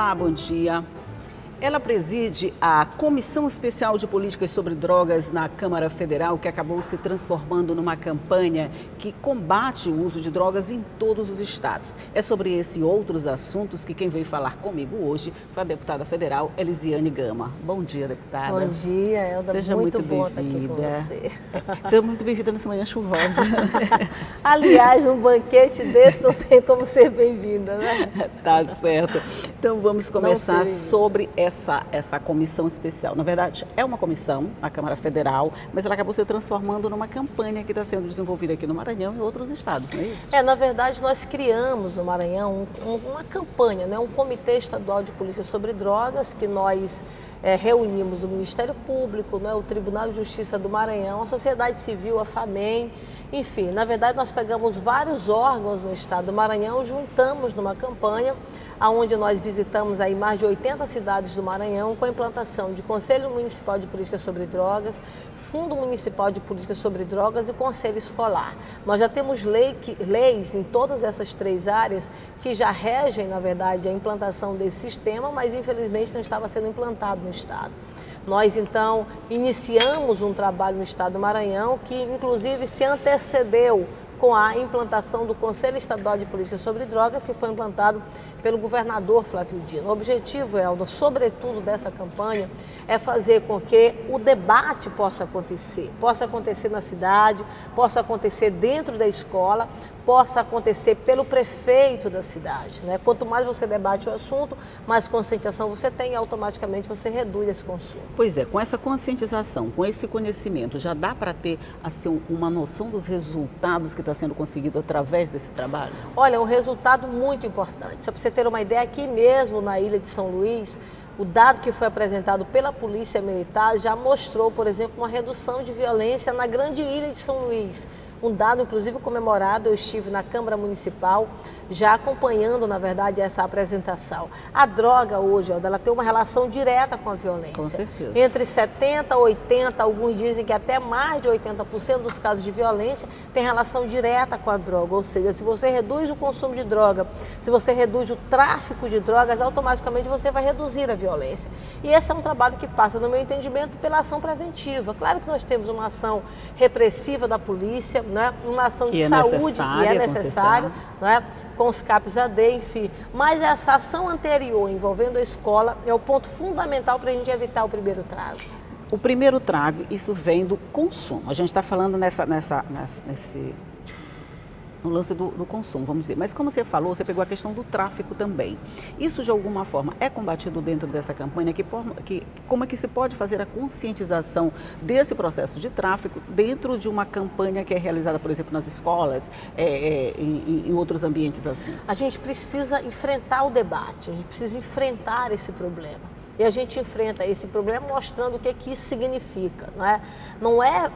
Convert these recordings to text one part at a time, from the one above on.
Olá, bom dia. Ela preside a Comissão Especial de Políticas sobre Drogas na Câmara Federal, que acabou se transformando numa campanha que combate o uso de drogas em todos os estados. É sobre esse e outros assuntos que quem veio falar comigo hoje foi a deputada federal Elisiane Gama. Bom dia, deputada. Bom dia, Elda. Seja muito bom estar aqui com bem-vinda. você. Seja muito bem-vinda nessa manhã chuvosa. Aliás, num banquete desse não tem como ser bem-vinda, né? Tá certo. Então vamos começar sobre essa comissão especial. Na verdade, é uma comissão na Câmara Federal, mas ela acabou se transformando numa campanha que está sendo desenvolvida aqui no Maranhão e em outros estados, não é isso? Na verdade, nós criamos no Maranhão uma campanha, né? Um Comitê Estadual de Políticas sobre Drogas, que nós reunimos o Ministério Público, né? O Tribunal de Justiça do Maranhão, a sociedade civil, a FAMEM, enfim, na verdade nós pegamos vários órgãos no estado do Maranhão, juntamos numa campanha, onde nós visitamos aí mais de 80 cidades do Maranhão, com a implantação de Conselho Municipal de Políticas sobre Drogas, Fundo Municipal de Políticas sobre Drogas e Conselho Escolar. Nós já temos leis em todas essas três áreas que já regem, na verdade, a implantação desse sistema, mas infelizmente não estava sendo implantado no estado. Nós, então, iniciamos um trabalho no estado do Maranhão que, inclusive, se antecedeu com a implantação do Conselho Estadual de Políticas sobre Drogas, que foi implantado pelo governador Flávio Dino. O objetivo, Elda, sobretudo dessa campanha, é fazer com que o debate possa acontecer na cidade, possa acontecer dentro da escola, possa acontecer pelo prefeito da cidade, né? Quanto mais você debate o assunto, mais conscientização você tem e automaticamente você reduz esse consumo. Pois é, com essa conscientização, com esse conhecimento, já dá para ter assim, uma noção dos resultados que está sendo conseguido através desse trabalho? Olha, um resultado muito importante. Só para você ter uma ideia, aqui mesmo na Ilha de São Luís, o dado que foi apresentado pela Polícia Militar já mostrou, por exemplo, uma redução de violência na grande Ilha de São Luís. Um dado, inclusive, comemorado, eu estive na Câmara Municipal, já acompanhando, na verdade, essa apresentação. A droga hoje, ela tem uma relação direta com a violência. Com certeza. Entre 70% a 80%, alguns dizem que até mais de 80% dos casos de violência tem relação direta com a droga. Ou seja, se você reduz o consumo de droga, se você reduz o tráfico de drogas, automaticamente você vai reduzir a violência. E esse é um trabalho que passa, no meu entendimento, pela ação preventiva. Claro que nós temos uma ação repressiva da polícia, né? Uma ação de saúde que é necessária, né? Com os CAPS-AD, enfim. Mas essa ação anterior envolvendo a escola é o ponto fundamental para a gente evitar o primeiro trago. O primeiro trago, isso vem do consumo. A gente está falando no lance do consumo, vamos dizer. Mas como você falou, você pegou a questão do tráfico também. Isso, de alguma forma, é combatido dentro dessa campanha? Como é que se pode fazer a conscientização desse processo de tráfico dentro de uma campanha que é realizada, por exemplo, nas escolas, em outros ambientes assim? A gente precisa enfrentar o debate, a gente precisa enfrentar esse problema. E a gente enfrenta esse problema mostrando o que isso significa, não é? Não é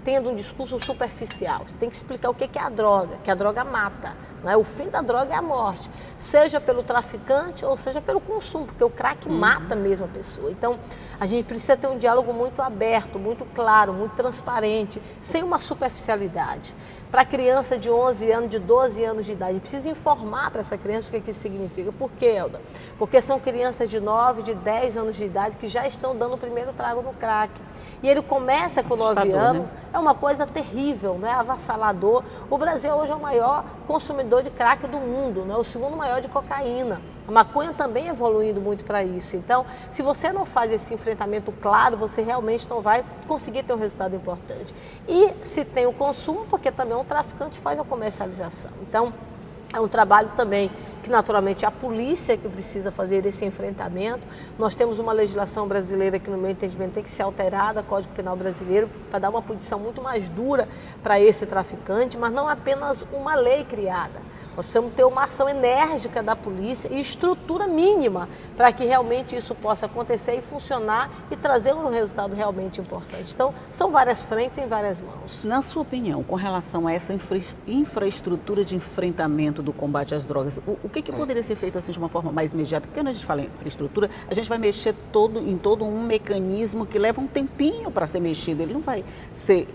tendo um discurso superficial. Você tem que explicar o que é a droga, que a droga mata. Não é? O fim da droga é a morte, seja pelo traficante ou seja pelo consumo, porque o crack mata mesmo a pessoa. Então, a gente precisa ter um diálogo muito aberto, muito claro, muito transparente, sem uma superficialidade. Para a criança de 11 anos, de 12 anos de idade, a gente precisa informar para essa criança o que isso significa. Por quê, Elda? Porque são crianças de 9, de 10 anos de idade que já estão dando o primeiro trago no crack. E ele começa com 9 anos, né? É uma coisa terrível, não é? Avassalador. O Brasil hoje é o maior consumidor de crack do mundo, não é? O segundo maior de cocaína. A maconha também evoluindo muito para isso. Então, se você não faz esse enfrentamento claro, você realmente não vai conseguir ter um resultado importante. E se tem o consumo, porque também um traficante faz a comercialização. Então, é um trabalho também que naturalmente é a polícia que precisa fazer esse enfrentamento. Nós temos uma legislação brasileira que, no meu entendimento, tem que ser alterada, Código Penal Brasileiro, para dar uma punição muito mais dura para esse traficante, mas não apenas uma lei criada. Nós precisamos ter uma ação enérgica da polícia e estrutura mínima para que realmente isso possa acontecer e funcionar e trazer um resultado realmente importante. Então, são várias frentes em várias mãos. Na sua opinião, com relação a essa infraestrutura de enfrentamento do combate às drogas, o que poderia ser feito assim de uma forma mais imediata? Porque quando a gente fala em infraestrutura, a gente vai mexer em todo um mecanismo que leva um tempinho para ser mexido. Ele não vai ser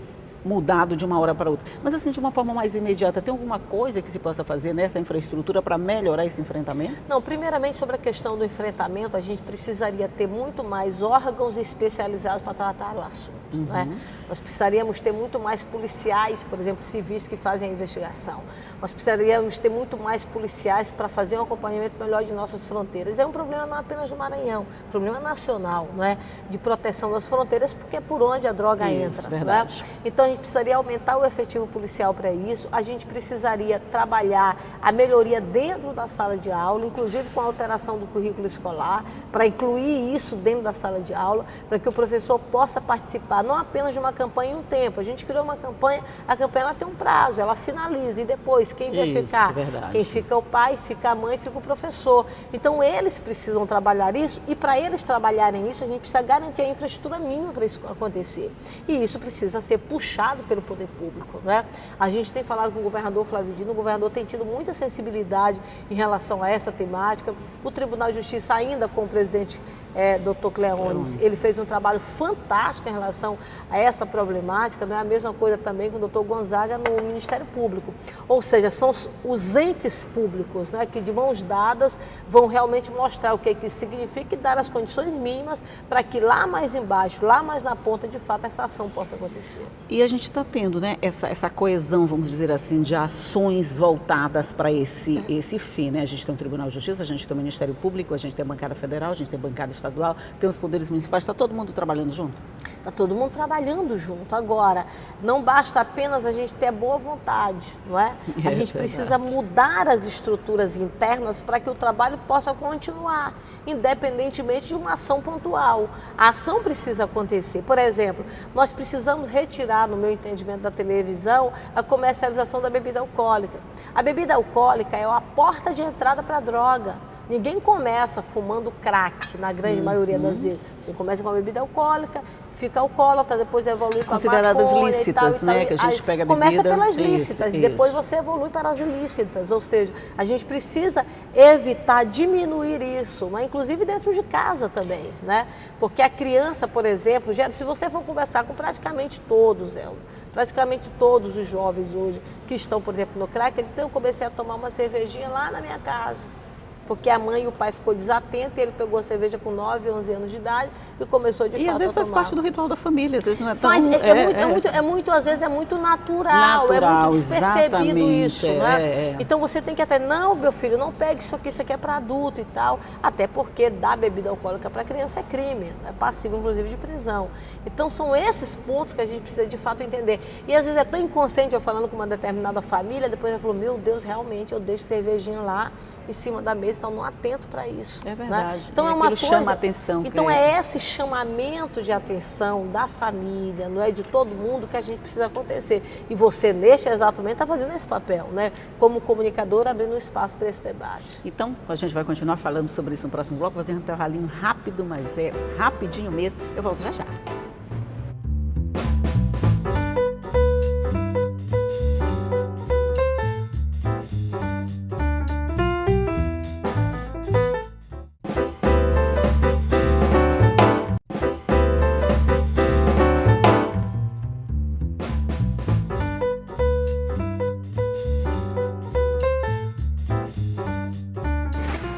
mudado de uma hora para outra. Mas assim, de uma forma mais imediata, tem alguma coisa que se possa fazer nessa infraestrutura para melhorar esse enfrentamento? Não, primeiramente sobre a questão do enfrentamento, a gente precisaria ter muito mais órgãos especializados para tratar o assunto. Né? Nós precisaríamos ter muito mais policiais, por exemplo, civis que fazem a investigação. Nós precisaríamos ter muito mais policiais para fazer um acompanhamento melhor de nossas fronteiras. É um problema não apenas do Maranhão, é um problema nacional, não é? De proteção das fronteiras, porque é por onde a droga entra. Verdade. Né? Então a gente precisaria aumentar o efetivo policial para isso, a gente precisaria trabalhar a melhoria dentro da sala de aula, inclusive com a alteração do currículo escolar, para incluir isso dentro da sala de aula, para que o professor possa participar, não apenas de uma campanha em um tempo. A gente criou uma campanha, a campanha ela tem um prazo, ela finaliza e depois quem vai ficar? Quem fica é o pai, fica a mãe, fica o professor. Então eles precisam trabalhar isso e para eles trabalharem isso a gente precisa garantir a infraestrutura mínima para isso acontecer. E isso precisa ser puxado pelo poder público. Né? A gente tem falado com o governador Flávio Dino, o governador tem tido muita sensibilidade em relação a essa temática. O Tribunal de Justiça ainda com o presidente Dr. Cleones, ele fez um trabalho fantástico em relação a essa problemática, não é a mesma coisa também com o Dr. Gonzaga no Ministério Público. Ou seja, são os entes públicos, né, que de mãos dadas vão realmente mostrar o que isso significa e dar as condições mínimas para que lá mais embaixo, lá mais na ponta, de fato, essa ação possa acontecer. E a gente está tendo, né, essa coesão, vamos dizer assim, de ações voltadas para esse fim, né? A gente tem o Tribunal de Justiça, a gente tem o Ministério Público, a gente tem a bancada federal, a gente tem a bancada estadual, tem os poderes municipais, está todo mundo trabalhando junto? Está todo mundo trabalhando junto. Agora, não basta apenas a gente ter boa vontade, não é? A gente precisa mudar as estruturas internas para que o trabalho possa continuar, independentemente de uma ação pontual. A ação precisa acontecer. Por exemplo, nós precisamos retirar, no meu entendimento da televisão, a comercialização da bebida alcoólica. A bebida alcoólica é a porta de entrada para a droga. Ninguém começa fumando crack, na grande maioria das vezes. Quem começa com a bebida alcoólica, fica alcoólatra, depois evolui para a consideradas lícitas, né? Que a gente pega a bebida. Começa pelas lícitas, depois você evolui para as ilícitas. Ou seja, a gente precisa evitar, diminuir isso, mas inclusive dentro de casa também, né? Porque a criança, por exemplo, se você for conversar com praticamente todos, praticamente todos os jovens hoje que estão, por exemplo, no crack, eles dizem: eu comecei a tomar uma cervejinha lá na minha casa. Porque a mãe e o pai ficou desatento e ele pegou a cerveja com 9, 11 anos de idade e começou de fato a tomar. E às vezes faz parte do ritual da família, às vezes não é tão... Às vezes é muito natural, é muito despercebido isso, né? Então você tem que até, não, meu filho, não pegue isso aqui é para adulto e tal. Até porque dar bebida alcoólica para criança é crime, é passivo inclusive de prisão. Então são esses pontos que a gente precisa de fato entender. E às vezes é tão inconsciente eu falando com uma determinada família, depois ela falou: meu Deus, realmente eu deixo cervejinha lá em cima da mesa, então não atento para isso. É verdade. Né? Então é uma coisa, chama a atenção. Então é esse chamamento de atenção da família, não é, de todo mundo, que a gente precisa acontecer. E você, neste exato momento, está fazendo esse papel, né? Como comunicador, abrindo espaço para esse debate. Então, a gente vai continuar falando sobre isso no próximo bloco, fazendo um intervalinho rápido, mas é rapidinho mesmo. Eu volto já já.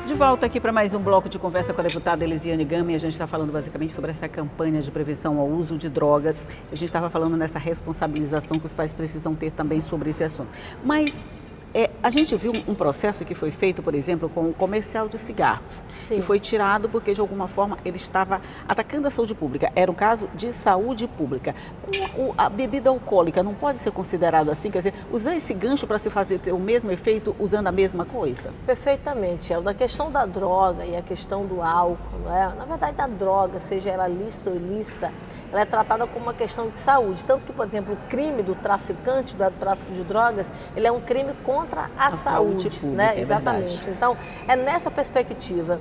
De volta aqui para mais um bloco de conversa com a deputada Elisiane Gama, e a gente está falando basicamente sobre essa campanha de prevenção ao uso de drogas. A gente estava falando nessa responsabilização que os pais precisam ter também sobre esse assunto. Mas a gente viu um processo que foi feito, por exemplo, com o comercial de cigarros. Sim. Que foi tirado porque, de alguma forma, ele estava atacando a saúde pública. Era um caso de saúde pública. A bebida alcoólica não pode ser considerado assim? Quer dizer, usar esse gancho para se fazer ter o mesmo efeito usando a mesma coisa? Perfeitamente. A questão da droga e a questão do álcool, não é? Na verdade, a droga, seja ela lícita ou ilícita, ela é tratada como uma questão de saúde. Tanto que, por exemplo, o crime do traficante, do tráfico de drogas, ele é um crime contra a saúde pública, né? Exatamente. Verdade. Então, é nessa perspectiva.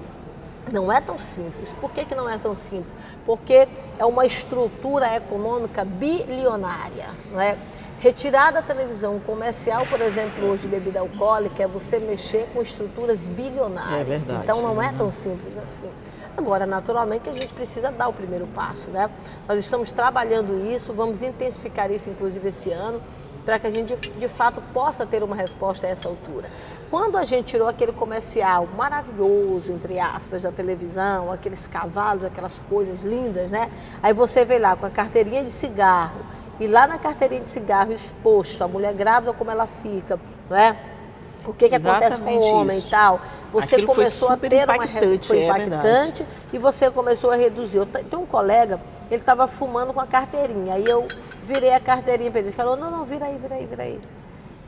Não é tão simples. Por que não é tão simples? Porque é uma estrutura econômica bilionária, não é? Retirar da televisão comercial, por exemplo, hoje de bebida alcoólica, é você mexer com estruturas bilionárias. É verdade. Então não é tão simples assim. Agora, naturalmente, que a gente precisa dar o primeiro passo, né? Nós estamos trabalhando isso, vamos intensificar isso, inclusive, esse ano, para que a gente, de fato, possa ter uma resposta a essa altura. Quando a gente tirou aquele comercial maravilhoso, entre aspas, da televisão, aqueles cavalos, aquelas coisas lindas, né? Aí você vê lá com a carteirinha de cigarro, e lá na carteirinha de cigarro exposto, a mulher grávida, como ela fica, não é? O que acontece com o homem isso. e tal. Você Aquilo começou a ter uma foi impactante e você começou a reduzir. Tem um colega, ele estava fumando com a carteirinha, aí eu virei a carteirinha para ele, ele falou, não, vira aí.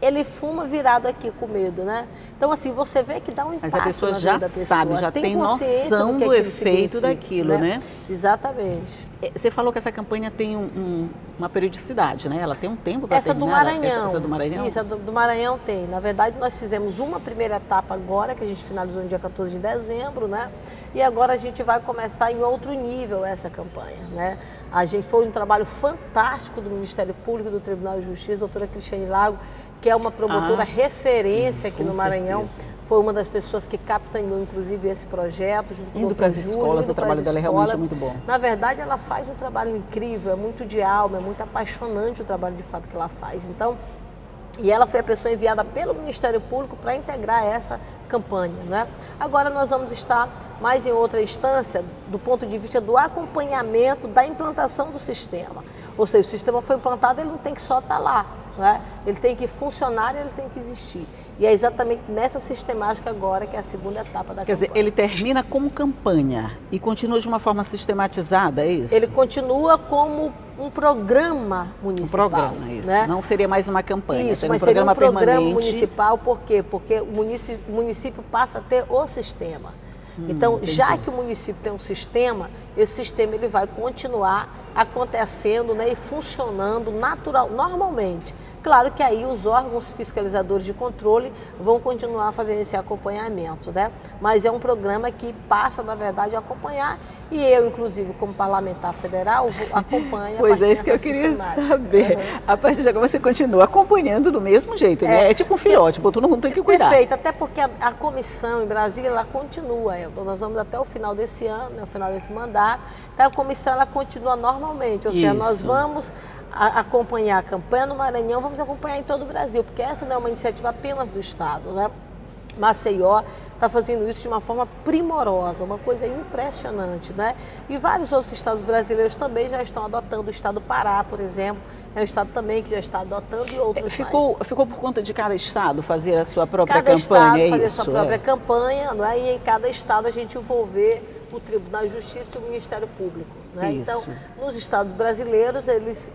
Ele fuma virado aqui com medo, né? Então, assim, você vê que dá um impacto. Mas a pessoa já sabe, já tem noção do efeito daquilo, né? Exatamente. Você falou que essa campanha tem uma periodicidade, né? Ela tem um tempo para terminar. Do Maranhão. Essa do Maranhão? Isso, a do Maranhão tem. Na verdade, nós fizemos uma primeira etapa agora, que a gente finalizou no dia 14 de dezembro, né? E agora a gente vai começar em outro nível essa campanha, né? Foi um trabalho fantástico do Ministério Público e do Tribunal de Justiça, a doutora Cristiane Lago, que é uma promotora referência aqui no Maranhão. Foi uma das pessoas que capitaneou, inclusive, esse projeto. Indo para as escolas, o trabalho dela é realmente muito bom. Na verdade, ela faz um trabalho incrível, é muito de alma, é muito apaixonante o trabalho de fato que ela faz. Então, e ela foi a pessoa enviada pelo Ministério Público para integrar essa campanha, né? Agora nós vamos estar mais em outra instância do ponto de vista do acompanhamento da implantação do sistema. Ou seja, o sistema foi implantado, ele não tem que só estar lá, né? Ele tem que funcionar, ele tem que existir. E é exatamente nessa sistemática agora que é a segunda etapa da campanha. Quer dizer, ele termina como campanha e continua de uma forma sistematizada, é isso? Ele continua como um programa municipal. Um programa, isso. Né? Não seria mais uma campanha, isso, seria mas um programa seria um programa permanente. municipal, por quê? Porque o município passa a ter o sistema. Então, entendi. já que o município tem um sistema, esse sistema ele vai continuar acontecendo, né, e funcionando normalmente. Claro que aí os órgãos fiscalizadores de controle vão continuar fazendo esse acompanhamento, né? Mas é um programa que passa, na verdade, a acompanhar e eu, inclusive, como parlamentar federal, acompanho. Pois é, isso que eu queria saber. A partir de agora você continua acompanhando do mesmo jeito, né? É tipo um filhote, todo mundo tem que cuidar. Perfeito, até porque a comissão em Brasília, ela continua, nós vamos até o final desse ano, né, o final desse mandato, então a comissão ela continua normalmente, ou seja, nós vamos acompanhar a campanha no Maranhão, vamos acompanhar em todo o Brasil, porque essa não é uma iniciativa apenas do Estado, né? Maceió está fazendo isso de uma forma primorosa, uma coisa impressionante, né? E vários outros estados brasileiros também já estão adotando, o estado do Pará, por exemplo, é um estado também que já está adotando e outros ficou por conta de cada estado fazer a sua própria campanha, é fazer isso? A sua própria campanha, não é? E em cada estado a gente envolver o Tribunal de Justiça e o Ministério Público, né? Então, nos estados brasileiros, eles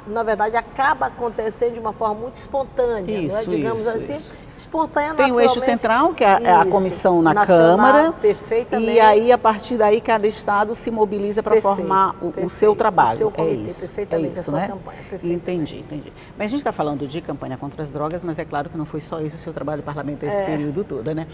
na verdade, acaba acontecendo de uma forma muito espontânea, não é? Digamos assim, espontânea. Tem o eixo central, que é a comissão na Câmara, perfeitamente. E aí, a partir daí, cada estado se mobiliza para formar o seu trabalho. O seu comitê, é isso, perfeitamente, é isso, a sua né? campanha. Entendi. Mas a gente está falando de campanha contra as drogas, mas é claro que não foi só isso o seu trabalho parlamentar esse período todo, né?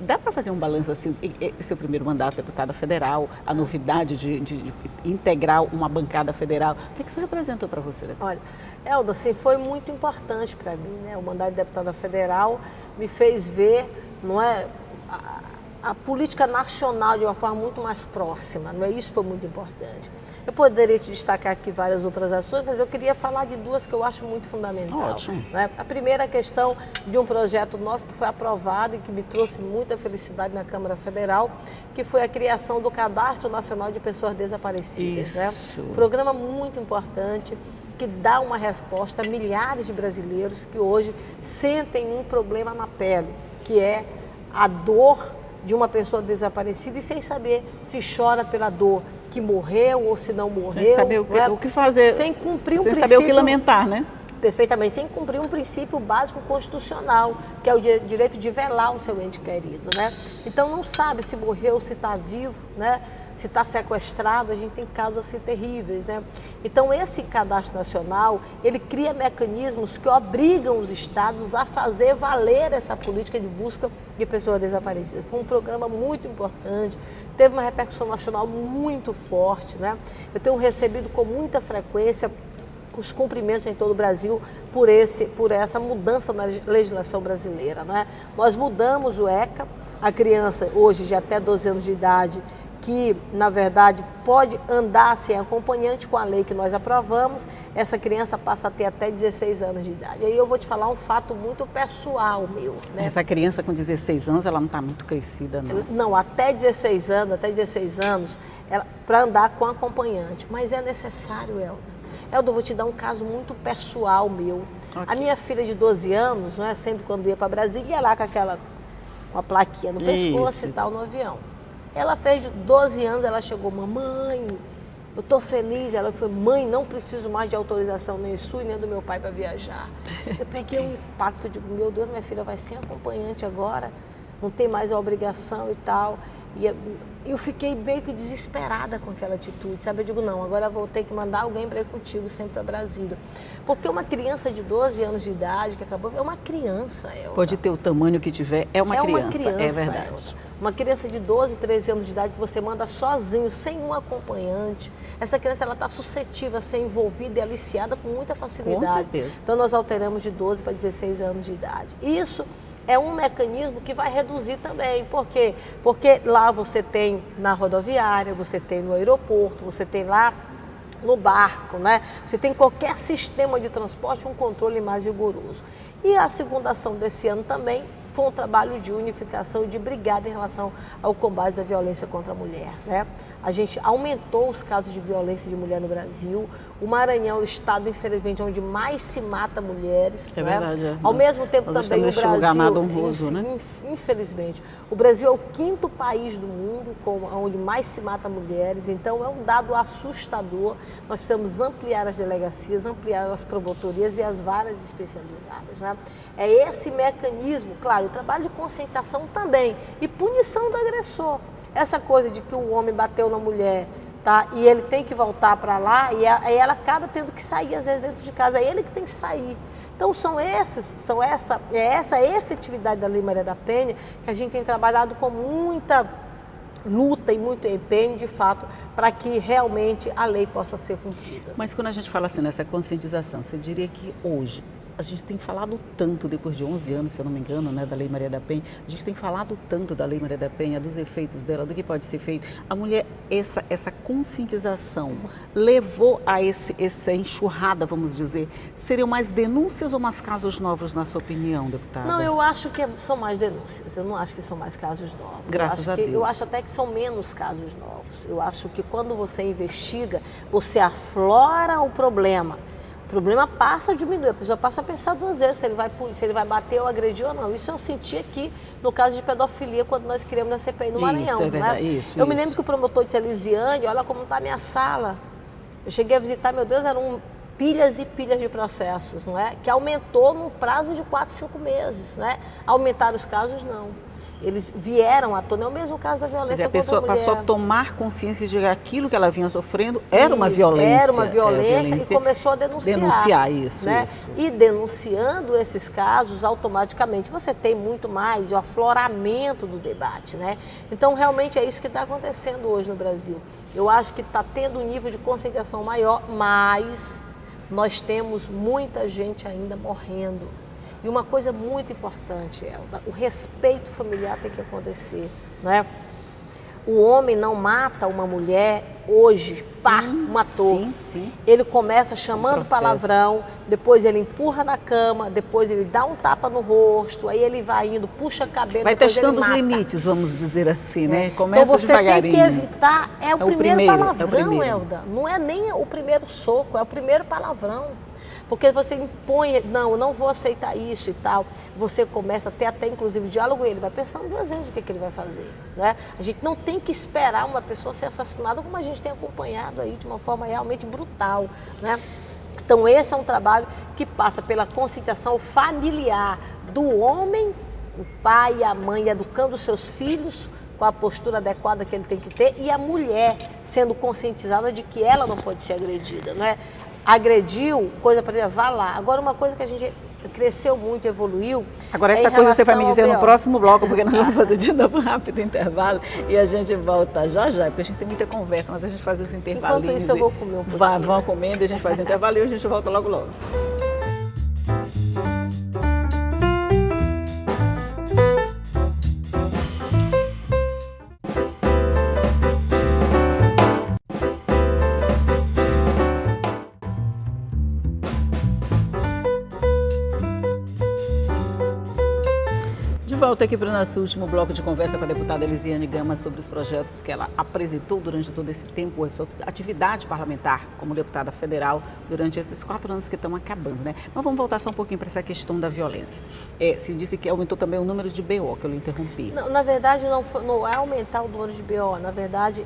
Dá para fazer um balanço assim, seu primeiro mandato, deputada federal, a novidade de integrar uma bancada federal, o que isso representou para você? Olha, Elda, assim, foi muito importante para mim, né? O mandato de deputada federal me fez ver, não é, a política nacional de uma forma muito mais próxima, não é? Isso foi muito importante. Eu poderia te destacar aqui várias outras ações, mas eu queria falar de duas que eu acho muito fundamental. Ótimo. Né? A primeira questão de um projeto nosso que foi aprovado e que me trouxe muita felicidade na Câmara Federal, que foi a criação do Cadastro Nacional de Pessoas Desaparecidas. Isso. Né? Programa muito importante, que dá uma resposta a milhares de brasileiros que hoje sentem um problema na pele, que é a dor de uma pessoa desaparecida e sem saber se chora pela dor que morreu ou se não morreu. Sem saber o que fazer. Sem cumprir um princípio. Sem saber o que lamentar, né? Perfeitamente, sem cumprir um princípio básico constitucional, que é o direito de velar o seu ente querido, né? Então não sabe se morreu, se está vivo, né? Se está sequestrado, a gente tem casos assim terríveis, né? Então esse cadastro nacional, ele cria mecanismos que obrigam os estados a fazer valer essa política de busca de pessoas desaparecidas. Foi um programa muito importante, teve uma repercussão nacional muito forte, né? Eu tenho recebido com muita frequência os cumprimentos em todo o Brasil por essa mudança na legislação brasileira, né? Nós mudamos o ECA, a criança hoje de até 12 anos de idade, que, na verdade, pode andar sem acompanhante com a lei que nós aprovamos, essa criança passa a ter até 16 anos de idade. Aí eu vou te falar um fato muito pessoal meu, né? Essa criança com 16 anos, ela não está muito crescida, não? Não, até 16 anos, para andar com acompanhante. Mas é necessário, Elda. Elda, eu vou te dar um caso muito pessoal meu. Okay. A minha filha de 12 anos, né, sempre quando ia para Brasília, ia lá com a plaquinha no pescoço e tal, no avião. Ela fez 12 anos, ela chegou, mamãe, eu estou feliz. Ela foi, mãe, não preciso mais de autorização nem sua e nem do meu pai para viajar. Eu peguei um impacto, digo, meu Deus, minha filha vai ser acompanhante agora, não tem mais a obrigação e tal. E eu fiquei meio que desesperada com aquela atitude, sabe? Eu digo, não, agora eu vou ter que mandar alguém para ir contigo sempre para Brasília. Porque uma criança de 12 anos de idade, que acabou, é uma criança, Elda. Pode ter o tamanho que tiver, é uma criança, é verdade. Elda. Uma criança de 12, 13 anos de idade que você manda sozinho, sem um acompanhante. Essa criança está suscetível a ser envolvida e aliciada com muita facilidade. Com certeza. Então nós alteramos de 12 para 16 anos de idade. Isso é um mecanismo que vai reduzir também. Por quê? Porque lá você tem na rodoviária, você tem no aeroporto, você tem lá no barco, né? Você tem qualquer sistema de transporte, um controle mais rigoroso. E a segunda ação desse ano também foi um trabalho de unificação e de brigada em relação ao combate da violência contra a mulher, né? A gente aumentou os casos de violência de mulher no Brasil. O Maranhão é o estado, infelizmente, onde mais se mata mulheres. É, né? Verdade. É. Ao mesmo tempo Nós também o Brasil, lugar nada honroso, né? Infelizmente, o Brasil é o 5º país do mundo onde mais se mata mulheres. Então é um dado assustador. Nós precisamos ampliar as delegacias, ampliar as promotorias e as varas especializadas, né? É esse mecanismo, claro, o trabalho de conscientização também e punição do agressor. Essa coisa de que o homem bateu na mulher, tá? E ele tem que voltar para lá e aí ela acaba tendo que sair, às vezes, dentro de casa. É ele que tem que sair. Então, é essa efetividade da Lei Maria da Penha que a gente tem trabalhado com muita luta e muito empenho, de fato, para que realmente a lei possa ser cumprida. Mas quando a gente fala assim nessa conscientização, você diria que hoje a gente tem falado tanto, depois de 11 anos, se eu não me engano, né, da Lei Maria da Penha, a gente tem falado tanto da Lei Maria da Penha, dos efeitos dela, do que pode ser feito. A mulher, essa conscientização levou a essa enxurrada, vamos dizer. Seriam mais denúncias ou mais casos novos, na sua opinião, deputada? Não, eu acho que são mais denúncias. Eu não acho que são mais casos novos. Graças a Deus. Eu acho até que são menos casos novos. Eu acho que quando você investiga, você aflora o problema. O problema passa a diminuir, a pessoa passa a pensar 2 vezes se ele vai bater ou agredir ou não. Isso eu senti aqui no caso de pedofilia, quando nós criamos na CPI no Maranhão. Isso, é verdade, né? isso. Eu me lembro que o promotor disse, Elisiane, olha como está a minha sala. Eu cheguei a visitar, meu Deus, eram pilhas e pilhas de processos, não é? Que aumentou no prazo de 4, 5 meses, não é? Aumentaram os casos, não. Eles vieram à tona, é o mesmo caso da violência contra a mulher. A pessoa passou a tomar consciência de que aquilo que ela vinha sofrendo era uma violência. Era uma violência e começou a denunciar. Denunciar isso, né? isso. E denunciando esses casos, automaticamente você tem muito mais o afloramento do debate, né? Então, realmente é isso que está acontecendo hoje no Brasil. Eu acho que está tendo um nível de conscientização maior, mas nós temos muita gente ainda morrendo. E uma coisa muito importante, Elda, o respeito familiar tem que acontecer, né? O homem não mata uma mulher hoje, matou. Sim, sim. Ele começa chamando palavrão, depois ele empurra na cama, depois ele dá um tapa no rosto, aí ele vai indo, puxa a cabelo, vai testando os limites, vamos dizer assim, né? Começa então você devagarinho. tem que evitar, o primeiro palavrão, é o primeiro. Elda. Não é nem o primeiro soco, é o primeiro palavrão. Porque você impõe, não, eu não vou aceitar isso e tal. Você começa a ter até, inclusive, diálogo, ele vai pensando 2 vezes o que ele vai fazer. Né? A gente não tem que esperar uma pessoa ser assassinada, como a gente tem acompanhado aí de uma forma realmente brutal. Né? Então, esse é um trabalho que passa pela conscientização familiar do homem, o pai e a mãe educando os seus filhos com a postura adequada que ele tem que ter, e a mulher sendo conscientizada de que ela não pode ser agredida. Né? Agrediu, coisa para dizer, vá lá. Agora, uma coisa que a gente cresceu muito, evoluiu. Agora, essa coisa você vai me dizer no próximo bloco, porque nós vamos fazer de novo um rápido intervalo e a gente volta já, porque a gente tem muita conversa, mas a gente faz esse intervalo. Enquanto isso, eu vou comer um pouquinho. Vão comendo, a gente faz intervalo e a gente volta logo, logo. volta aqui para o nosso último bloco de conversa com a deputada Elisiane Gama sobre os projetos que ela apresentou durante todo esse tempo, a sua atividade parlamentar como deputada federal durante esses 4 anos que estão acabando, né? Mas vamos voltar só um pouquinho para essa questão da violência. Se disse que aumentou também o número de BO, que eu lhe interrompi. Não, na verdade, não é aumentar o número de BO, na verdade,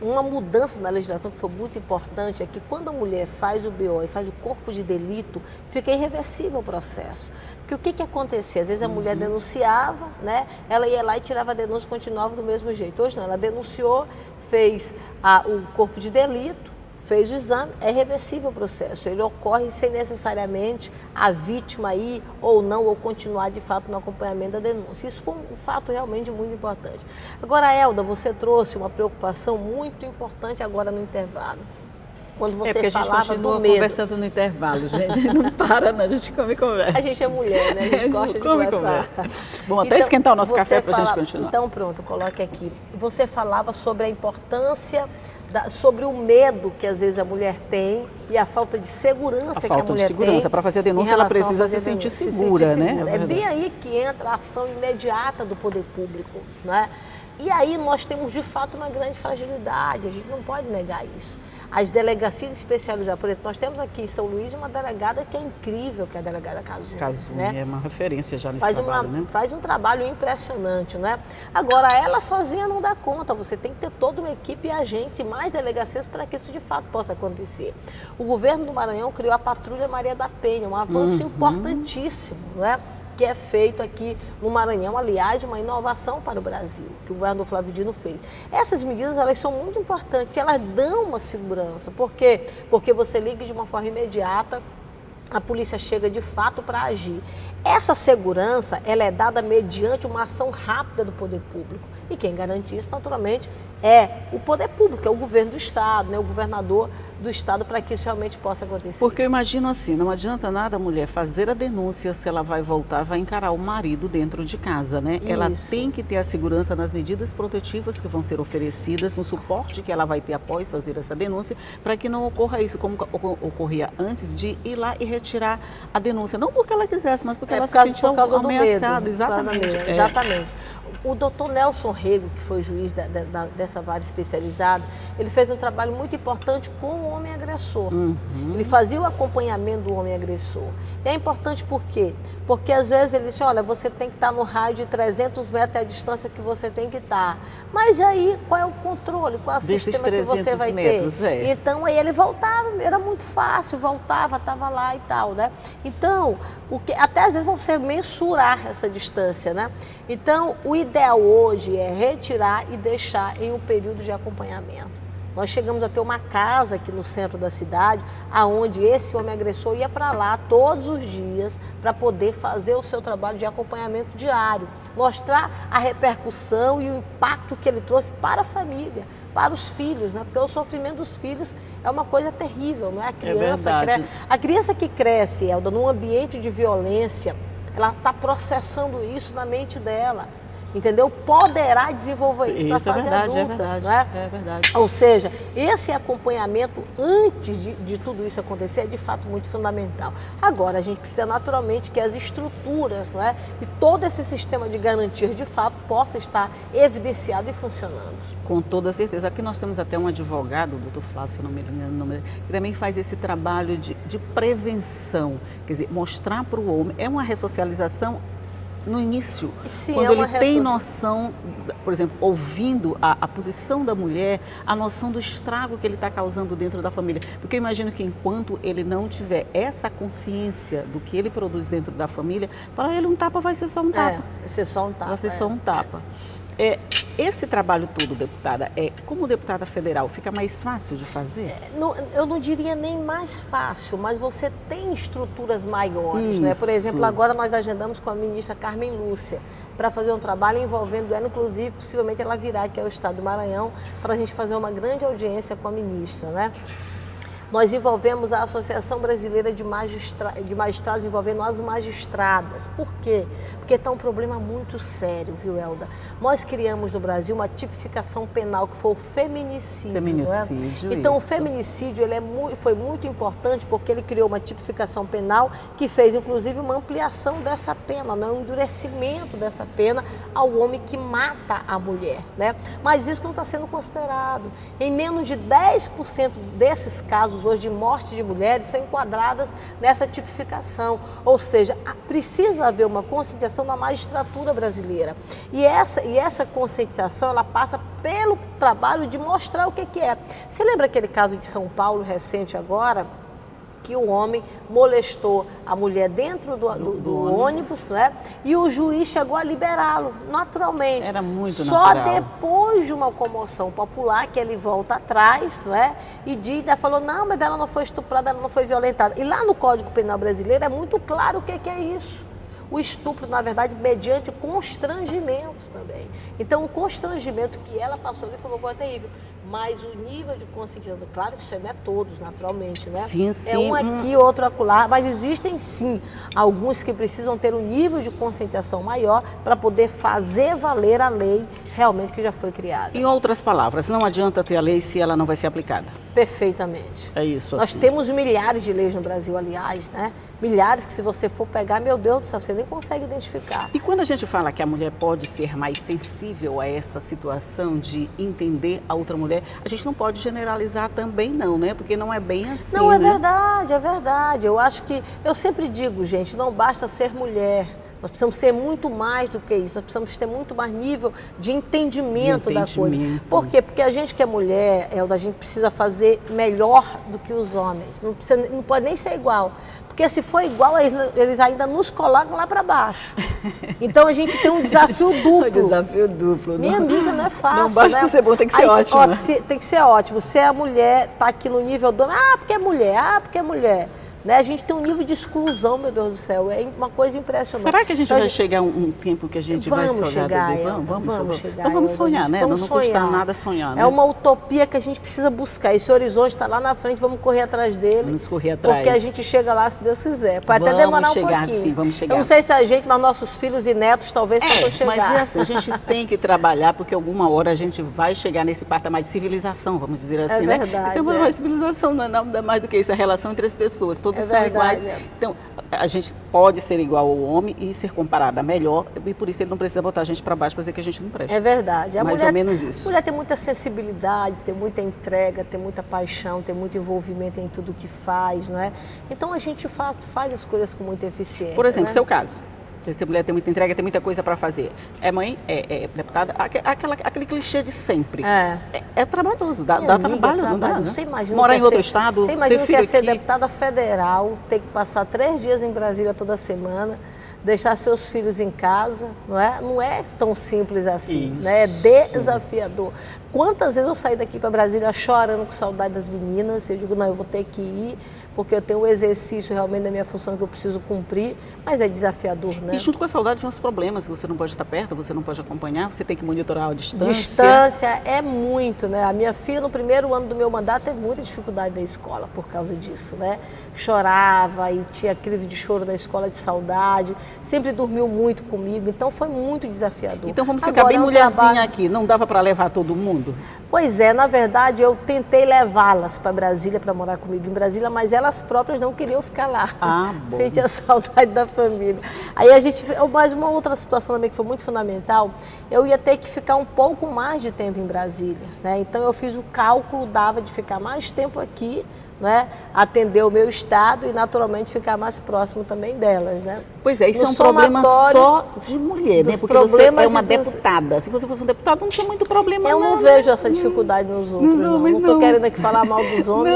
uma mudança na legislação que foi muito importante é que quando a mulher faz o BO e faz o corpo de delito, fica irreversível o processo. Porque o que acontecia? Às vezes a mulher denunciava, né? Ela ia lá e tirava a denúncia e continuava do mesmo jeito. Hoje não, ela denunciou, fez o corpo de delito, fez o exame, é reversível o processo. Ele ocorre sem necessariamente a vítima ir ou não, ou continuar de fato no acompanhamento da denúncia. Isso foi um fato realmente muito importante. Agora, Elda, você trouxe uma preocupação muito importante agora no intervalo. Quando você porque falava a gente continua do medo. Conversando no intervalo, gente. Não para, não. A gente come e conversa. A gente é mulher, né? A gente gosta de conversar. Vamos até esquentar o nosso café para a gente continuar. Então, pronto, coloque aqui. Você falava sobre a importância, sobre o medo que às vezes a mulher tem e a falta de segurança que a mulher tem. A falta de segurança. Para fazer a denúncia, ela precisa se sentir segura, né? É bem aí que entra a ação imediata do poder público, né? E aí nós temos, de fato, uma grande fragilidade. A gente não pode negar isso. As delegacias especializadas, por exemplo, nós temos aqui em São Luís uma delegada que é incrível, que é a delegada Cazuni. Cazuni, né? É uma referência já nesse trabalho, né? Faz um trabalho impressionante, né? Agora, ela sozinha não dá conta, você tem que ter toda uma equipe e agentes e mais delegacias para que isso de fato possa acontecer. O governo do Maranhão criou a Patrulha Maria da Penha, um avanço importantíssimo, não é? Que é feito aqui no Maranhão, aliás, uma inovação para o Brasil, que o governador Flávio Dino fez. Essas medidas, elas são muito importantes, elas dão uma segurança. Por quê? Porque você liga de uma forma imediata, a polícia chega de fato para agir. Essa segurança, ela é dada mediante uma ação rápida do poder público. E quem garante isso, naturalmente, é o poder público, é o governo do Estado, né, o governador do Estado, para que isso realmente possa acontecer. Porque eu imagino assim, não adianta nada a mulher fazer a denúncia se ela vai voltar, vai encarar o marido dentro de casa, né? Isso. Ela tem que ter a segurança nas medidas protetivas que vão ser oferecidas, no suporte que ela vai ter após fazer essa denúncia, para que não ocorra isso, como ocorria antes de ir lá e retirar a denúncia. Não porque ela quisesse, mas porque ela se sentiu ameaçada. Exatamente. Exatamente. O doutor Nelson Rego, que foi juiz dessa vara especializada, ele fez um trabalho muito importante com o homem agressor. Ele fazia o acompanhamento do homem agressor. E é importante por quê? Porque às vezes ele disse, olha, você tem que estar no raio de 300 metros, é a distância que você tem que estar. Mas aí, qual é o controle? Qual é o sistema que você vai metros, ter? Então, aí ele voltava, era muito fácil, voltava, estava lá e tal, né? Então, até às vezes você mensurar essa distância, né? Então, o ideal hoje é retirar e deixar em um período de acompanhamento. Nós chegamos a ter uma casa aqui no centro da cidade, aonde esse homem agressor ia para lá todos os dias para poder fazer o seu trabalho de acompanhamento diário, mostrar a repercussão e o impacto que ele trouxe para a família, para os filhos, né? Porque o sofrimento dos filhos é uma coisa terrível, não é? A criança que cresce, Elda, num ambiente de violência, ela está processando isso na mente dela. Entendeu? Poderá desenvolver isso na fase adulta. É verdade. Ou seja, esse acompanhamento antes de tudo isso acontecer é de fato muito fundamental. Agora, a gente precisa naturalmente que as estruturas, não é? E todo esse sistema de garantias de fato possa estar evidenciado e funcionando. Com toda certeza. Aqui nós temos até um advogado, o doutor Flávio, se eu não me engano, que também faz esse trabalho de prevenção. Quer dizer, mostrar para o homem, é uma ressocialização no início, sim, quando ele tem noção, por exemplo, ouvindo a posição da mulher, a noção do estrago que ele está causando dentro da família. Porque eu imagino que enquanto ele não tiver essa consciência do que ele produz dentro da família, para ele um tapa vai ser só um tapa. Vai ser só um tapa. Vai ser só um tapa. Esse trabalho todo, deputada, como deputada federal, fica mais fácil de fazer? Eu não diria nem mais fácil, mas você tem estruturas maiores, né? Por exemplo, agora nós agendamos com a ministra Carmen Lúcia para fazer um trabalho envolvendo ela, inclusive, possivelmente ela virá aqui ao estado do Maranhão para a gente fazer uma grande audiência com a ministra, né? Nós envolvemos a Associação Brasileira de Magistrados, envolvendo as magistradas. Por quê? Porque está um problema muito sério, viu, Elda? Nós criamos no Brasil uma tipificação penal que foi o feminicídio. Feminicídio, não é? Então, isso. o feminicídio foi muito importante porque ele criou uma tipificação penal que fez, inclusive, uma ampliação dessa pena, né? Um endurecimento dessa pena ao homem que mata a mulher, né? Mas isso não está sendo considerado. Em menos de 10% desses casos hoje de morte de mulheres são enquadradas nessa tipificação. Ou seja, precisa haver uma conscientização na magistratura brasileira. E essa conscientização, ela passa pelo trabalho de mostrar o que é. Você lembra aquele caso de São Paulo recente agora? Que o homem molestou a mulher dentro do ônibus, não é? E o juiz chegou a liberá-lo, naturalmente. Era muito Só natural. depois de uma comoção popular que ele volta atrás, não é? E falou, não, mas ela não foi estuprada, ela não foi violentada. E lá no Código Penal brasileiro é muito claro o que é isso. O estupro, na verdade, mediante constrangimento também. Então, o constrangimento que ela passou ali foi uma coisa terrível. Mas o nível de conscientização, claro que isso não é todos, naturalmente, né? Sim, sim. É um aqui, outro acolá, mas existem sim alguns que precisam ter um nível de conscientização maior para poder fazer valer a lei realmente que já foi criada. Em outras palavras, não adianta ter a lei se ela não vai ser aplicada. Perfeitamente. É isso. Nós assim. temos milhares de leis no Brasil, aliás, né? Milhares que se você for pegar, meu Deus do céu, você nem consegue identificar. E quando a gente fala que a mulher pode ser mais sensível a essa situação de entender a outra mulher, a gente não pode generalizar também não, né? Porque não é bem assim, Não, é né? verdade, é verdade. Eu acho que, eu sempre digo, gente, não basta ser mulher. Nós precisamos ser muito mais do que isso, nós precisamos ter muito mais nível de entendimento da coisa. Por quê? Porque a gente que é mulher, a gente precisa fazer melhor do que os homens. Não pode nem ser igual. Porque se for igual, eles ainda nos colocam lá para baixo. Então a gente tem um desafio duplo. Um desafio duplo. Minha amiga, não é fácil. Não basta né? ser bom, tem que ser ótimo. Ó, tem que ser ótimo. Se a mulher está aqui no nível do... porque é mulher, porque é mulher. Né? A gente tem um nível de exclusão, meu Deus do céu, é uma coisa impressionante. Será que a gente vai chegar um tempo que a gente vai se olhar chegar, Vamos chegar. Então vamos sonhar, né? Não custa nada sonhar, né? É uma utopia que a gente precisa buscar. Esse horizonte está lá na frente, vamos correr atrás dele. Vamos correr atrás. Porque a gente chega lá, se Deus quiser. Pode até demorar um pouquinho. Sim, vamos chegar. Eu não sei se a gente, mas nossos filhos e netos talvez possam chegar. Mas é assim, a gente tem que trabalhar, porque alguma hora a gente vai chegar nesse patamar de civilização, vamos dizer assim, né? Verdade, Isso é uma civilização, não é nada mais do que isso, a relação entre as pessoas, todos são iguais. Então, a gente pode ser igual ao homem e ser comparada melhor, e por isso ele não precisa botar a gente para baixo para dizer que a gente não presta. É verdade. Mais ou menos isso. A mulher tem muita sensibilidade, tem muita entrega, tem muita paixão, tem muito envolvimento em tudo que faz, não é? Então a gente faz as coisas com muita eficiência. Por exemplo, né? seu caso. Essa mulher tem muita entrega, tem muita coisa para fazer. É mãe, é deputada, aquele clichê de sempre. É trabalhoso, dá trabalho, não dá, né? Você imagina morar em outro estado, você imagina ter que é filho ser aqui. deputada federal, ter que passar 3 dias em Brasília toda semana, deixar seus filhos em casa, não é? Não é tão simples assim, né? É desafiador. Quantas vezes eu saí daqui para Brasília chorando com saudade das meninas, eu digo, não, eu vou ter que ir, porque eu tenho um exercício realmente da minha função que eu preciso cumprir, mas é desafiador, né? E junto com a saudade vem os problemas, que você não pode estar perto, você não pode acompanhar, você tem que monitorar a distância. Distância é muito, né? A minha filha, no primeiro ano do meu mandato, teve muita dificuldade na escola por causa disso, né? Chorava e tinha crise de choro na escola de saudade, sempre dormiu muito comigo, então foi muito desafiador. Então vamos ficar bem mulherzinha aqui, não dava para levar todo mundo? Pois é, na verdade eu tentei levá-las para Brasília para morar comigo em Brasília, mas elas próprias não queriam ficar lá. Bom. Sentia saudade da família. Aí a gente, mais uma outra situação também que foi muito fundamental, eu ia ter que ficar um pouco mais de tempo em Brasília, né? Então eu fiz o cálculo, dava de ficar mais tempo aqui, né? Atender o meu estado e naturalmente ficar mais próximo também delas, né? Pois é, isso é um problema só de mulher, né? Porque você é uma deputada. Se você fosse um deputado, não tinha muito problema, eu não vejo essa dificuldade nos outros, não estou querendo aqui falar mal dos homens.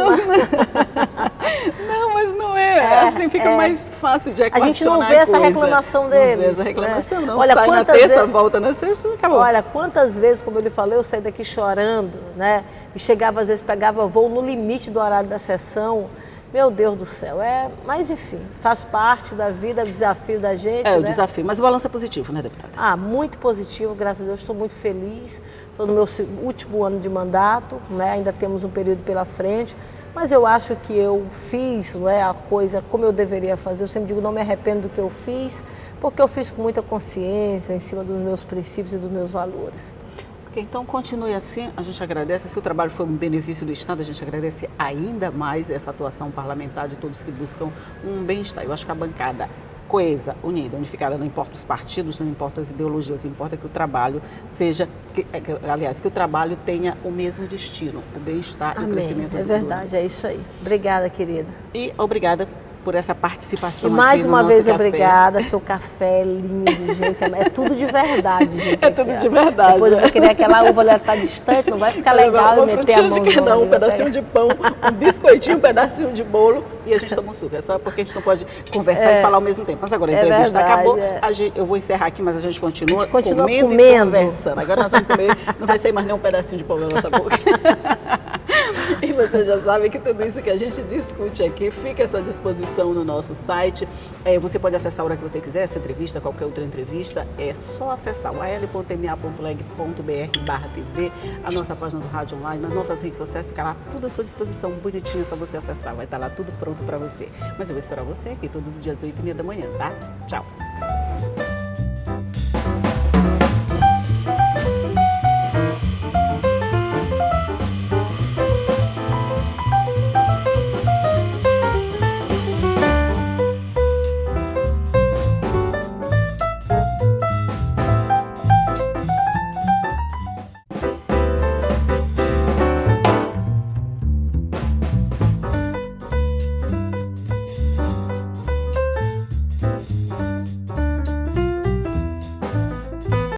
Não, mas não é. Assim fica mais fácil de equacionar. A gente não vê essa reclamação deles. Não vê essa reclamação, não. Olha, sai na terça, volta na sexta e acabou. Olha, quantas vezes, como eu lhe falei, eu saí daqui chorando, né? E chegava, às vezes, pegava voo no limite do horário da sessão. Meu Deus do céu, mas enfim, faz parte da vida, do desafio da gente. É, o né? desafio, mas o balanço é positivo, né, deputada? Muito positivo, graças a Deus, estou muito feliz. Estou no meu último ano de mandato, né? Ainda temos um período pela frente, mas eu acho que eu fiz, a coisa como eu deveria fazer. Eu sempre digo, não me arrependo do que eu fiz, porque eu fiz com muita consciência, em cima dos meus princípios e dos meus valores. Então, continue assim, a gente agradece. Se o trabalho foi um benefício do Estado, a gente agradece ainda mais essa atuação parlamentar de todos que buscam um bem-estar. Eu acho que a bancada coesa, unida, unificada, não importa os partidos, não importa as ideologias, importa que o trabalho seja, aliás, que o trabalho tenha o mesmo destino, o bem-estar e o crescimento do verdade, é isso aí. Obrigada, querida. E obrigada por essa participação aqui. E mais uma vez, café. Obrigada, seu café lindo, gente, é tudo de verdade, gente. É tudo de verdade. Depois eu vou querer aquela uva, ela tá distante, não vai ficar legal eu meter a mão de cada um pedacinho de pão, um biscoitinho, um pedacinho de bolo e a gente toma um suco. É só porque a gente não pode conversar e falar ao mesmo tempo. Mas agora a entrevista acabou, eu vou encerrar aqui, mas a gente continua comendo e conversando. Agora nós vamos comer, não vai sair mais nem um pedacinho de pão na nossa boca. E você já sabe que tudo isso que a gente discute aqui fica à sua disposição no nosso site. Você pode acessar a hora que você quiser, essa entrevista, qualquer outra entrevista. É só acessar o al.ma.leg.br/TV, a nossa página do Rádio Online, nas nossas redes sociais, fica lá tudo à sua disposição, bonitinho, é só você acessar. Vai estar lá tudo pronto para você. Mas eu vou esperar você aqui todos os dias 8h30 da manhã, tá? Tchau!